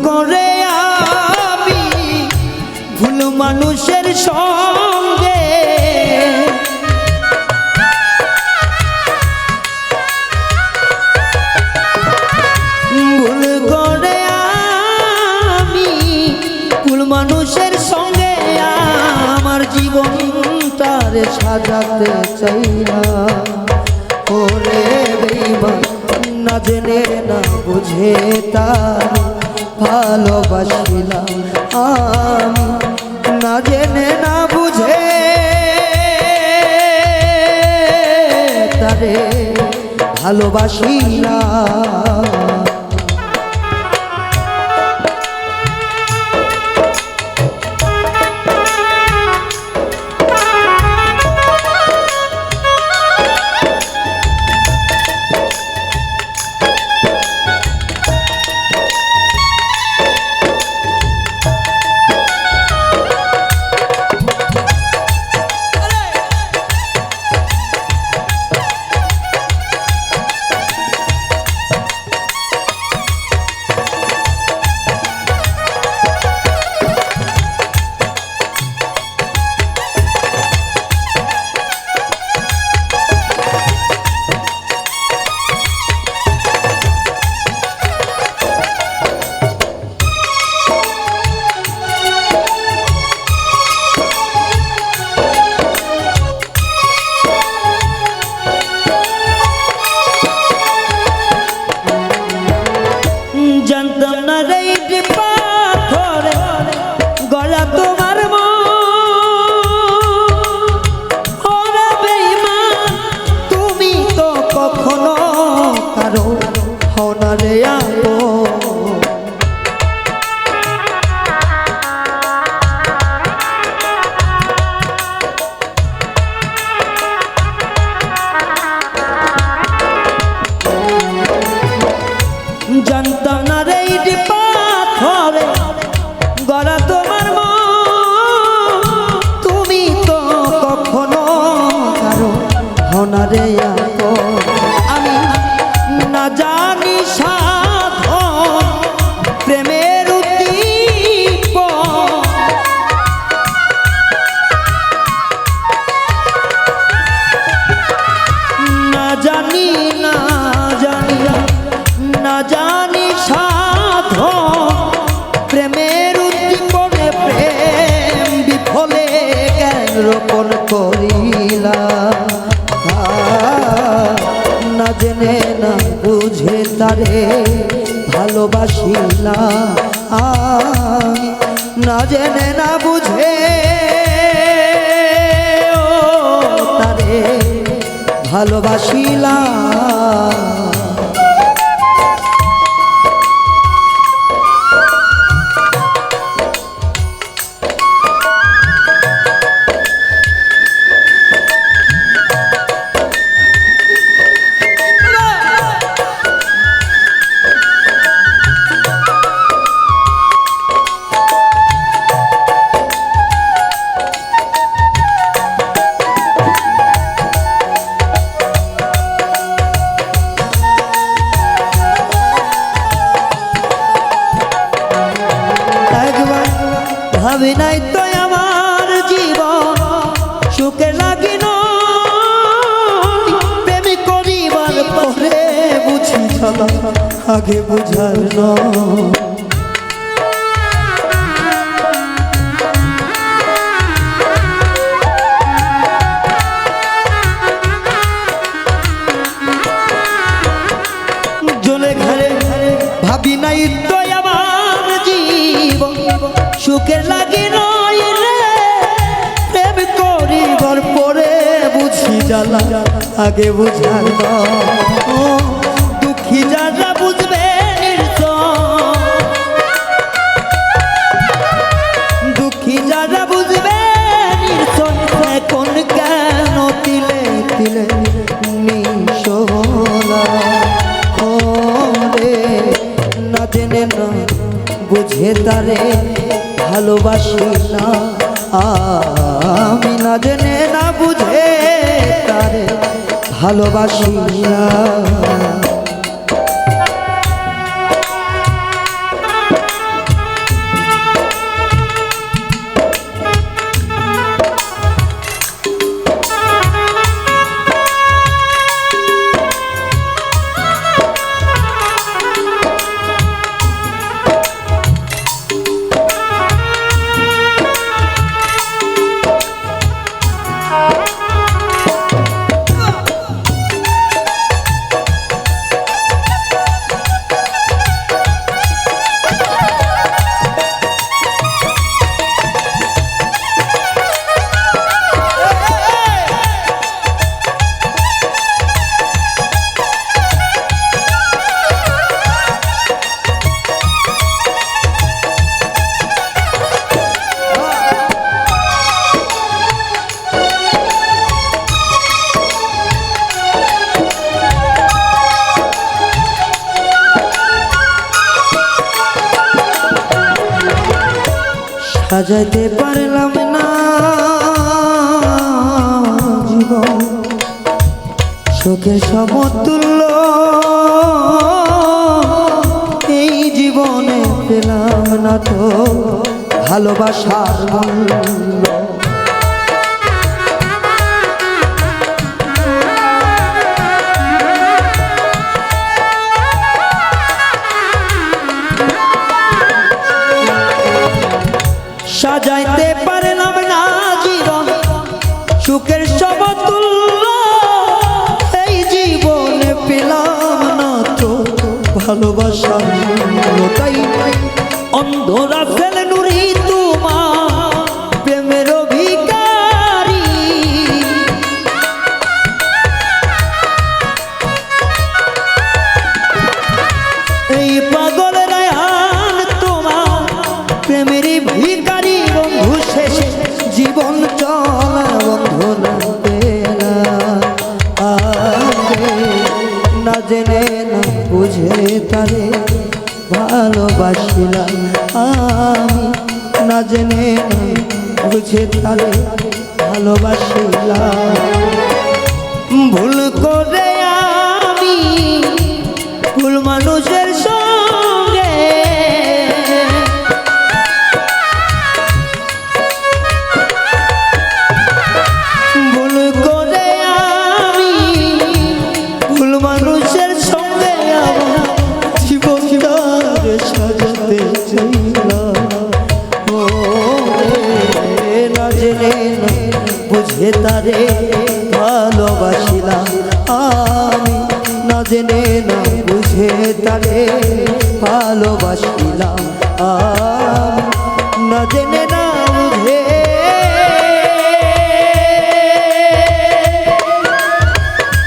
করে আমি ভুল মানুষের সঙ্গে ভুল করে আমি ভুল মানুষের সঙ্গে আমার জীবনটারে সাজাতে চাই না। ওরে বেঈমান না জেনে না বুঝে তার ভালোবাসিলাম আমি, না জেনে না বুঝে তারে ভালোবাসিলাম। জানতাম না রে পাথরে গলা তোমার ওরে বেঈমান তুমি তো কখনো কারো হও না রে আপন। জানতাম না রে পাথরে গলা তোমার তুমি তো কখনো কারো হও না রে আপন। আমি না জানি সাধন প্রেমের উদ্দীপন, না জানি না জানি না জানি সাধন প্রেমের উদ্দীপনে প্রেম বিফলে জ্ঞান রোপণ করিলা। না জেনে না বুঝে তারে ভালোবাসিলা আমি, না জেনে না বুঝে তারে ভালোবাসিলা। ভাবি নাই তো আমার জীবন সুখে লাগিল, প্রেম করিবার পরে বুঝি জ্বালা আগে বুঝার জলে ঘরে ভাবি নাই তো আমার জীবন সুখে লাগিল, প্রেম করিবার পরে বুঝি জ্বালা আগে বুঝার দুঃখী যারা বুঝবে দুঃখী যারা বুঝবে এখন কেন তিলে তিলে নিশোলা না জেনে না বুঝে তারে ভালোবাসিলা আমি, না জেনে না বুঝে তারে ভালোবাসিলা। সাজাইতে পারলাম না জীবন শোকের সমতুল্য এই জীবনে পেলাম না তো ভালোবাসার মূল্য। সাজাইতে পারলাম না জীবন সুখের সমতুল্য এই জীবনে পেলাম না তো ভালোবাসার মূল্য। তাই অন্ধরা ফেলে নুরি তোমার প্রেমের ভিখারি এই পাগল রায়ান তোমার প্রেমের ভিখারি বন্ধু শেষে জীবন চলা বন্ধু না পেলা না জেনে না বুঝে তারে ভালোবাসিলাম আমি না জেনে না বুঝে তারে ভালোবাসিলাম ভুল করে আমি ভুল মানুষের সঙ্গে ভুল করে আমি ভুল মানুষের সঙ্গে আমার জীবনটারে সাজাতে চাইলাম ও না জেনে না বুঝে তারে ভালোবাসিলাম আমি না জেনে না বুঝে তারে ভালোবাসিলাম আমি না জেনে না বুঝে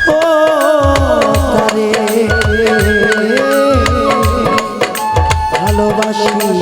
ও তারে ভালোবাসিলাম।